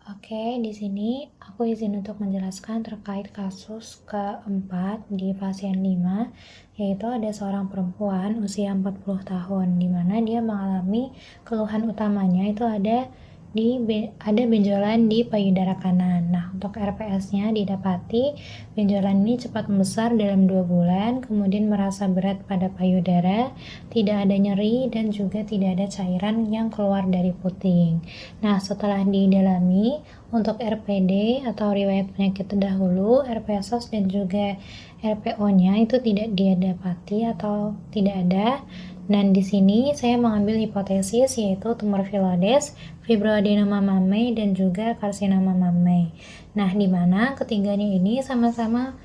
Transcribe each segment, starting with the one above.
Oke, di sini aku izin untuk menjelaskan terkait kasus keempat di pasien 5, yaitu ada seorang perempuan usia 40 tahun, di mana dia mengalami keluhan utamanya itu ada benjolan di payudara kanan. Nah, untuk RPS-nya didapati benjolan ini cepat membesar dalam 2 bulan, kemudian merasa berat pada payudara, tidak ada nyeri, dan juga tidak ada cairan yang keluar dari puting. Nah, setelah didalami untuk RPD atau riwayat penyakit terdahulu, RPSOS dan juga RPO-nya itu tidak didapati atau tidak ada. Dan di sini saya mengambil hipotesis yaitu tumor Phyllodes, fibroadenoma mammae, dan juga karsinoma mammae. Nah, di mana ketiganya ini sama-sama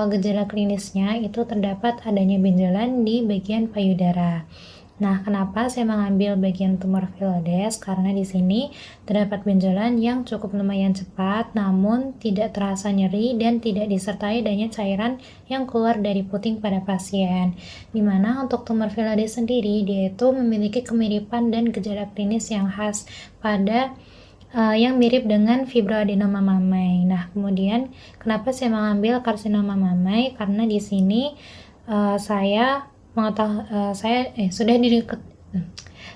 gejala klinisnya itu terdapat adanya benjolan di bagian payudara. Nah, kenapa saya mengambil bagian tumor Phyllodes? Karena di sini terdapat benjolan yang cukup lumayan cepat, namun tidak terasa nyeri dan tidak disertai adanya cairan yang keluar dari puting pada pasien. Dimana untuk tumor Phyllodes sendiri, dia itu memiliki kemiripan dan gejala klinis yang khas pada yang mirip dengan fibroadenoma mammae. Nah, kemudian kenapa saya mengambil karsinoma mammae? Karena di sini saya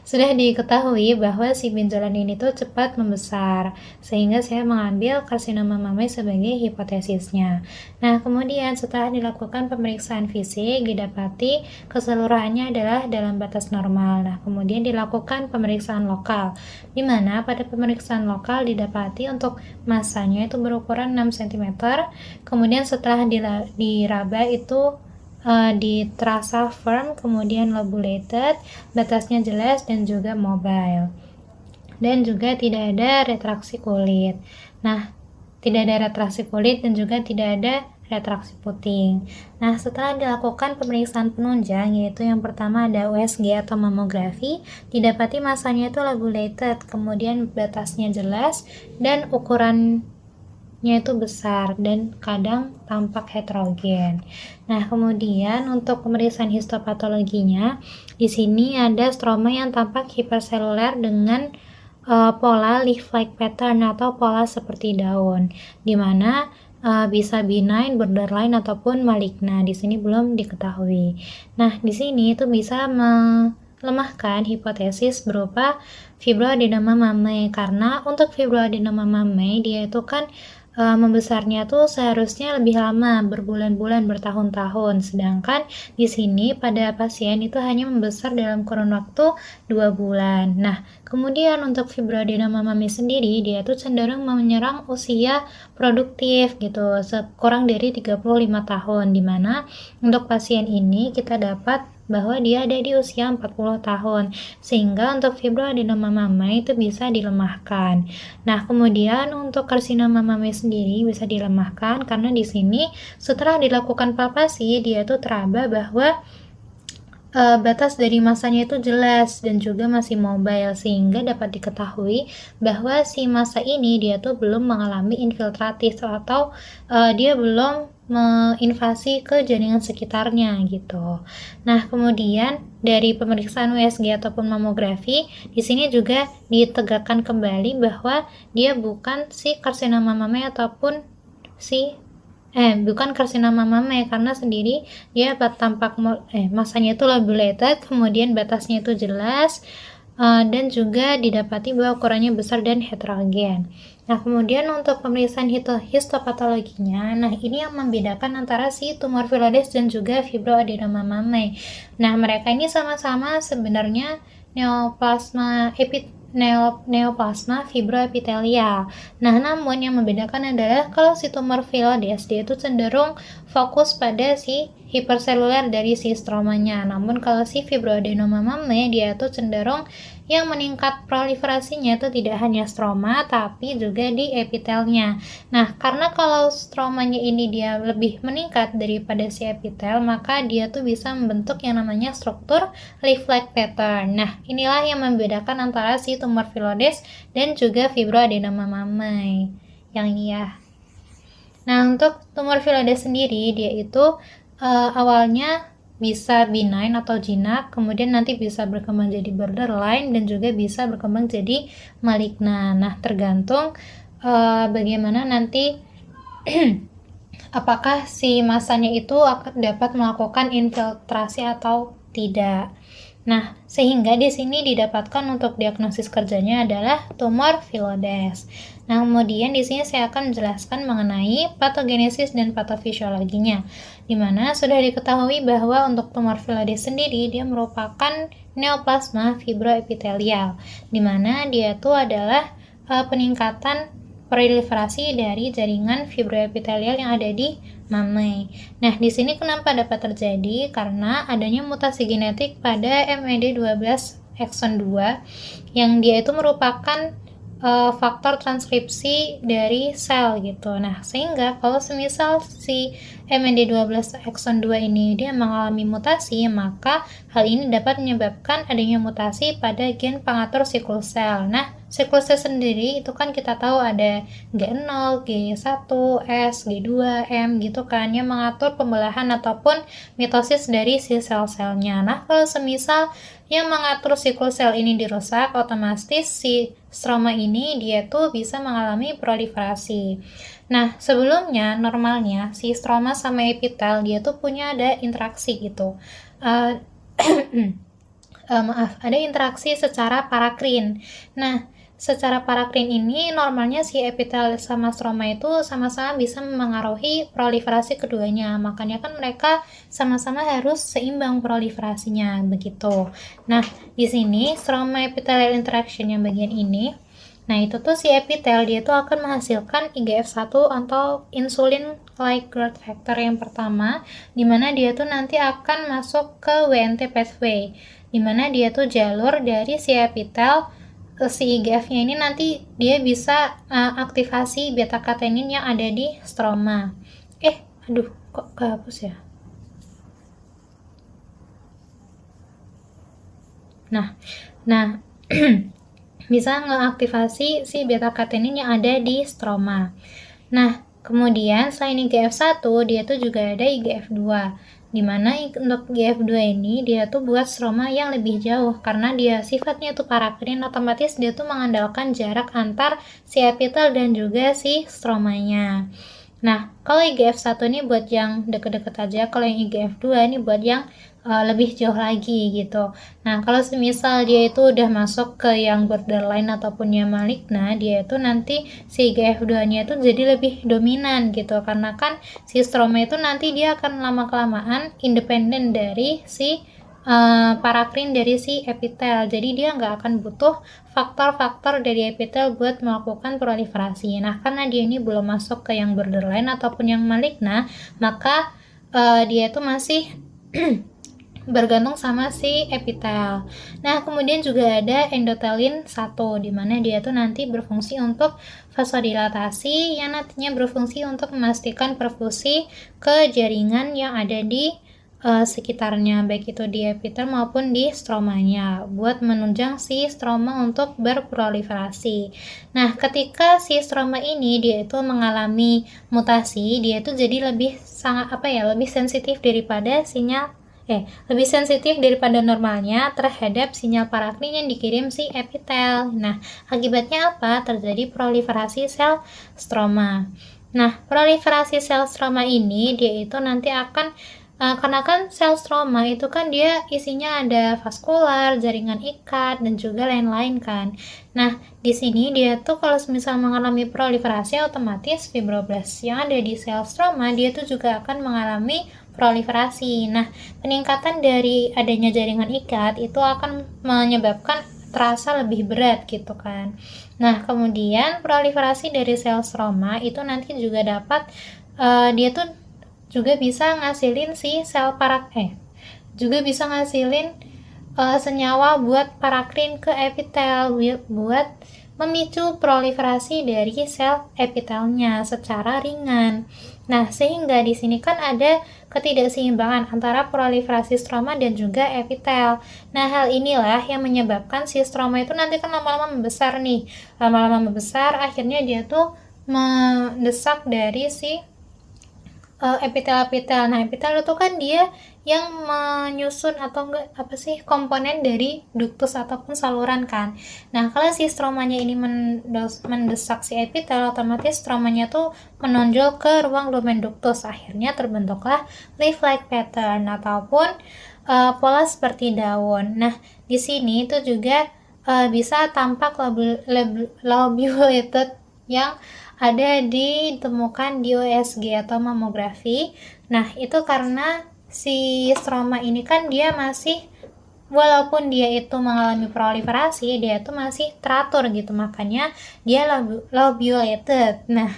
sudah diketahui bahwa si benjolan ini tuh cepat membesar, sehingga saya mengambil karsinoma mammae sebagai hipotesisnya. Nah, kemudian setelah dilakukan pemeriksaan fisik, didapati keseluruhannya adalah dalam batas normal. Nah, kemudian dilakukan pemeriksaan lokal, di mana pada pemeriksaan lokal didapati untuk masanya itu berukuran 6 cm, kemudian setelah diraba itu terasa firm, kemudian lobulated, batasnya jelas dan juga mobile, dan juga tidak ada retraksi kulit. Nah, tidak ada retraksi kulit dan juga tidak ada retraksi puting. Nah, setelah dilakukan pemeriksaan penunjang, yaitu yang pertama ada USG atau mamografi, didapati masanya itu lobulated, kemudian batasnya jelas dan ukuran itu besar dan kadang tampak heterogen. Nah, kemudian untuk pemeriksaan histopatologinya, di sini ada stroma yang tampak hiperseluler dengan pola leaf-like pattern atau pola seperti daun, di mana bisa benign, borderline ataupun maligna. Di sini belum diketahui. Nah, di sini itu bisa melemahkan hipotesis berupa fibroadenoma mammae, karena untuk fibroadenoma mammae dia itu kan membesarnya tuh seharusnya lebih lama, berbulan-bulan, bertahun-tahun, sedangkan di sini pada pasien itu hanya membesar dalam kurun waktu 2 bulan. Nah, kemudian untuk fibroadenoma mammae sendiri, dia tuh cenderung menyerang usia produktif gitu, kurang dari 35 tahun, dimana untuk pasien ini kita dapat bahwa dia ada di usia 40 tahun, sehingga untuk fibroadenoma mammae itu bisa dilemahkan. Nah, kemudian untuk karsinoma mammae sendiri bisa dilemahkan karena di sini setelah dilakukan palpasi dia tuh teraba bahwa batas dari masanya itu jelas dan juga masih mobile, sehingga dapat diketahui bahwa si massa ini dia tuh belum mengalami infiltratif atau dia belum menginvasi ke jaringan sekitarnya gitu. Nah, kemudian dari pemeriksaan USG ataupun mamografi, di sini juga ditegakkan kembali bahwa dia bukan si karsinoma mammae ataupun bukan karsinoma mammae, karena sendiri dia tampak masanya itu lobulated, kemudian batasnya itu jelas, dan juga didapati bahwa ukurannya besar dan heterogen. Nah, kemudian untuk pemeriksaan histopatologinya, nah ini yang membedakan antara si tumor Phyllodes dan juga fibroadenoma mammae. Nah, mereka ini sama-sama sebenarnya neoplasma fibroepitelial. Nah, namun yang membedakan adalah kalau si tumor Phyllodes dia itu cenderung fokus pada si hiperseluler dari si stromanya. Namun kalau si fibroadenoma mammae dia itu cenderung yang meningkat proliferasinya itu tidak hanya stroma tapi juga di epitelnya. Nah, karena kalau stromanya ini dia lebih meningkat daripada si epitel, maka dia tuh bisa membentuk yang namanya struktur leaf-like pattern. Nah, inilah yang membedakan antara si tumor Phyllodes dan juga fibroadenoma mammae. Yang ini ya. Nah, untuk tumor Phyllodes sendiri dia itu awalnya bisa benign atau jinak, kemudian nanti bisa berkembang jadi borderline dan juga bisa berkembang jadi maligna. Nah, tergantung bagaimana nanti apakah si masanya itu akan dapat melakukan infiltrasi atau tidak. Nah, sehingga di sini didapatkan untuk diagnosis kerjanya adalah tumor filodes. Nah, kemudian di sini saya akan menjelaskan mengenai patogenesis dan patofisiologinya, di mana sudah diketahui bahwa untuk tumor filodes sendiri dia merupakan neoplasma fibroepitelial, di mana dia itu adalah peningkatan proliferasi dari jaringan fibroepitelial yang ada di mamai. Nah, di sini kenapa dapat terjadi? Karena adanya mutasi genetik pada MED12 exon 2 yang dia itu merupakan faktor transkripsi dari sel gitu. Nah, sehingga kalau semisal si MED12 exon 2 ini dia mengalami mutasi, maka hal ini dapat menyebabkan adanya mutasi pada gen pengatur siklus sel. Nah, siklus sel sendiri itu kan kita tahu ada G0, G1, S, G2, M gitu kan, yang mengatur pembelahan ataupun mitosis dari si sel-selnya. Nah, kalau semisal yang mengatur siklus sel ini dirusak, otomatis si stroma ini dia tuh bisa mengalami proliferasi. Nah, sebelumnya normalnya si stroma sama epitel dia tuh punya ada interaksi gitu. Ada interaksi secara parakrin. Nah, secara parakrin ini normalnya si epitel sama stroma itu sama-sama bisa memengaruhi proliferasi keduanya. Makanya kan mereka sama-sama harus seimbang proliferasinya begitu. Nah, di sini stroma epithelial interaction yang bagian ini, nah itu tuh si epitel dia tuh akan menghasilkan IGF-1 atau insulin like growth factor yang pertama, dimana dia tuh nanti akan masuk ke WNT pathway, dimana dia tuh jalur dari si epitel si IGF-nya ini nanti dia bisa aktivasi beta-katenin yang ada di stroma. Aduh, kok kehapus ya? Nah, bisa ngeaktivasi si beta-katenin yang ada di stroma. Nah, kemudian selain IGF-1, dia tuh juga ada IGF-2. Dimana untuk IGF-2 ini dia tuh buat stroma yang lebih jauh karena dia sifatnya tuh parakrin, otomatis dia tuh mengandalkan jarak antar si epitel dan juga si stromanya. Nah, kalau IGF-1 ini buat yang deket-deket aja, kalau yang IGF-2 ini buat yang lebih jauh lagi gitu. Nah, kalau semisal dia itu udah masuk ke yang borderline ataupun yang maligna, dia itu nanti si IGF-2-nya itu jadi lebih dominan gitu. Karena kan si stroma itu nanti dia akan lama-kelamaan independen dari si parakrin dari si epitel. Jadi dia nggak akan butuh faktor-faktor dari epitel buat melakukan proliferasi. Nah, karena dia ini belum masuk ke yang borderline ataupun yang maligna, maka dia itu masih bergantung sama si epitel. Nah, kemudian juga ada endothelin 1, di mana dia tuh nanti berfungsi untuk vasodilatasi yang nantinya berfungsi untuk memastikan perfusi ke jaringan yang ada di sekitarnya, baik itu di epitel maupun di stromanya, buat menunjang si stroma untuk berproliferasi. Nah, ketika si stroma ini dia itu mengalami mutasi, dia itu jadi lebih lebih sensitif daripada lebih sensitif daripada normalnya terhadap sinyal parakrin yang dikirim si epitel. Nah, akibatnya apa? Terjadi proliferasi sel stroma. Nah, proliferasi sel stroma ini dia itu nanti akan karena kan sel stroma itu kan dia isinya ada vaskular, jaringan ikat, dan juga lain-lain kan. Nah, di sini dia tuh kalau misal mengalami proliferasi, otomatis fibroblast yang ada di sel stroma dia tuh juga akan mengalami proliferasi. Nah, peningkatan dari adanya jaringan ikat itu akan menyebabkan terasa lebih berat gitu kan. Nah, kemudian proliferasi dari sel stroma itu nanti juga dapat dia tuh juga bisa ngasilin si sel juga bisa ngasilin senyawa buat parakrin ke epitel buat memicu proliferasi dari sel epitelnya secara ringan. Nah, sehingga di sini kan ada ketidakseimbangan antara proliferasi stroma dan juga epitel. Nah, hal inilah yang menyebabkan si stroma itu nanti kan lama-lama membesar nih. Lama-lama membesar, akhirnya dia tuh mendesak dari si epitel-epitel. Nah, epitel itu kan dia yang menyusun atau enggak apa sih komponen dari ductus ataupun saluran kan. Nah, kalau si stromanya ini mendesak si epitel, otomatis stromanya tuh menonjol ke ruang lumen ductus. Akhirnya terbentuklah leaf-like pattern ataupun pola seperti daun. Nah, di sini itu juga bisa tampak lobulated yang ada ditemukan di USG atau mamografi. Nah, itu karena si stroma ini kan dia masih, walaupun dia itu mengalami proliferasi, dia itu masih teratur gitu, makanya dia lobulated. Nah,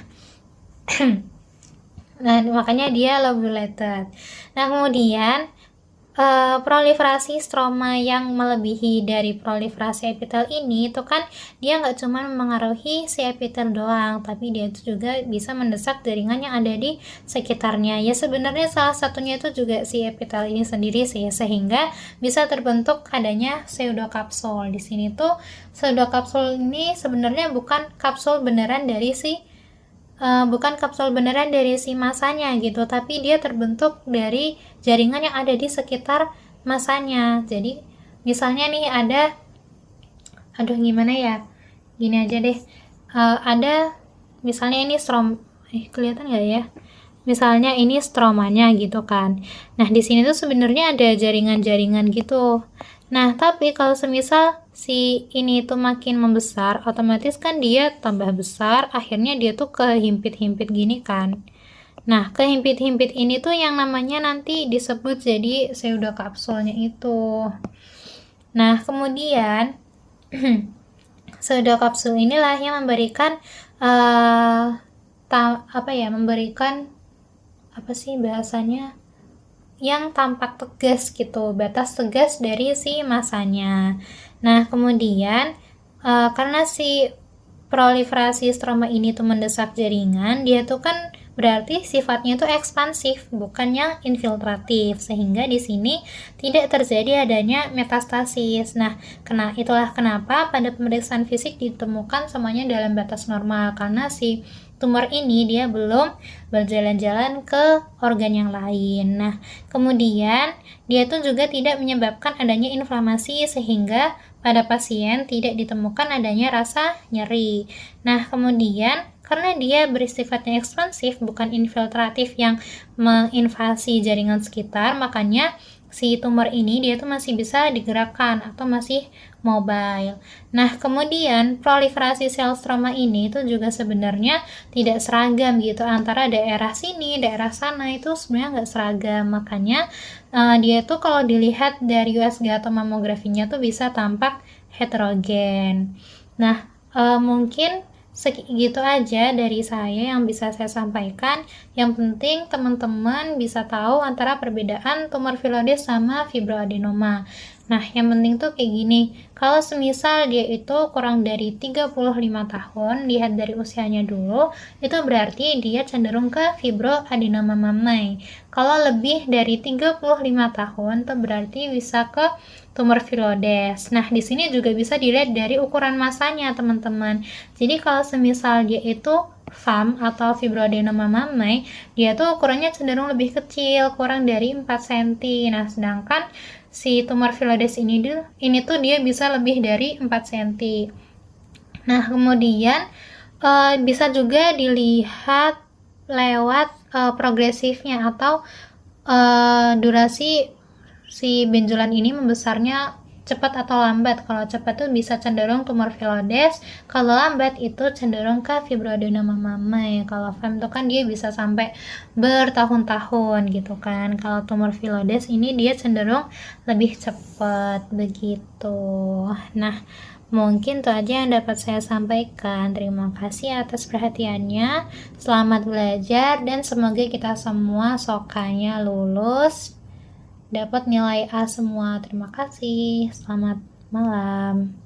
makanya dia lobulated. Nah, kemudian proliferasi stroma yang melebihi dari proliferasi epitel ini itu kan dia nggak cuma mempengaruhi si epitel doang, tapi dia itu juga bisa mendesak jaringan yang ada di sekitarnya. Ya sebenarnya salah satunya itu juga si epitel ini sendiri sih, sehingga bisa terbentuk adanya pseudokapsul. Di sini tuh pseudokapsul ini sebenarnya bukan kapsul beneran dari si masanya gitu, tapi dia terbentuk dari jaringan yang ada di sekitar masanya. Jadi misalnya nih ada, gimana ya, gini aja deh, ada misalnya ini kelihatan nggak ya, misalnya ini stromanya gitu kan. Nah, di sini tuh sebenarnya ada jaringan-jaringan gitu. Nah, tapi kalau semisal si ini tuh makin membesar, otomatis kan dia tambah besar, akhirnya dia tuh kehimpit-himpit gini kan. Nah, kehimpit-himpit ini tuh yang namanya nanti disebut jadi pseudokapsulnya itu. Nah, kemudian pseudokapsul inilah yang memberikan memberikan apa sih bahasanya, yang tampak tegas gitu, batas tegas dari si masanya. Nah, kemudian karena si proliferasi stroma ini tuh mendesak jaringan, dia tuh kan berarti sifatnya itu ekspansif, bukan yang infiltratif, sehingga di sini tidak terjadi adanya metastasis. Nah, itulah kenapa pada pemeriksaan fisik ditemukan semuanya dalam batas normal, karena si tumor ini dia belum berjalan-jalan ke organ yang lain. Nah, kemudian dia tuh juga tidak menyebabkan adanya inflamasi, sehingga pada pasien tidak ditemukan adanya rasa nyeri. Nah, kemudian karena dia bersifatnya ekspansif bukan infiltratif yang menginvasi jaringan sekitar, makanya si tumor ini dia tuh masih bisa digerakkan atau masih mobile. Nah, kemudian proliferasi sel stroma ini itu juga sebenarnya tidak seragam gitu antara daerah sini, daerah sana, itu sebenarnya nggak seragam. Makanya dia tuh kalau dilihat dari USG atau mamografinya tuh bisa tampak heterogen. Nah, mungkin segitu aja dari saya yang bisa saya sampaikan. Yang penting teman-teman bisa tahu antara perbedaan tumor filodes sama fibroadenoma. Nah, yang penting tuh kayak gini, kalau semisal dia itu kurang dari 35 tahun, lihat dari usianya dulu, itu berarti dia cenderung ke fibroadenoma mammae. Kalau lebih dari 35 tahun, itu berarti bisa ke tumor filodes. Nah, di sini juga bisa dilihat dari ukuran masanya, teman-teman. Jadi kalau semisal dia itu FAM atau fibroadenoma mammae, dia tuh ukurannya cenderung lebih kecil, kurang dari 4 cm. Nah, sedangkan si tumor filodes ini tuh dia bisa lebih dari 4 cm. Nah, kemudian bisa juga dilihat lewat progresifnya atau durasi si benjolan ini membesarnya cepat atau lambat. Kalau cepat tuh bisa cenderung tumor filodes, kalau lambat itu cenderung ke fibroadenoma mammae. Kalau FAM tuh kan dia bisa sampai bertahun-tahun gitu kan. Kalau tumor filodes ini dia cenderung lebih cepat begitu. Nah, mungkin itu aja yang dapat saya sampaikan. Terima kasih atas perhatiannya. Selamat belajar dan semoga kita semua sokanya lulus dapat nilai A semua. Terima kasih. Selamat malam.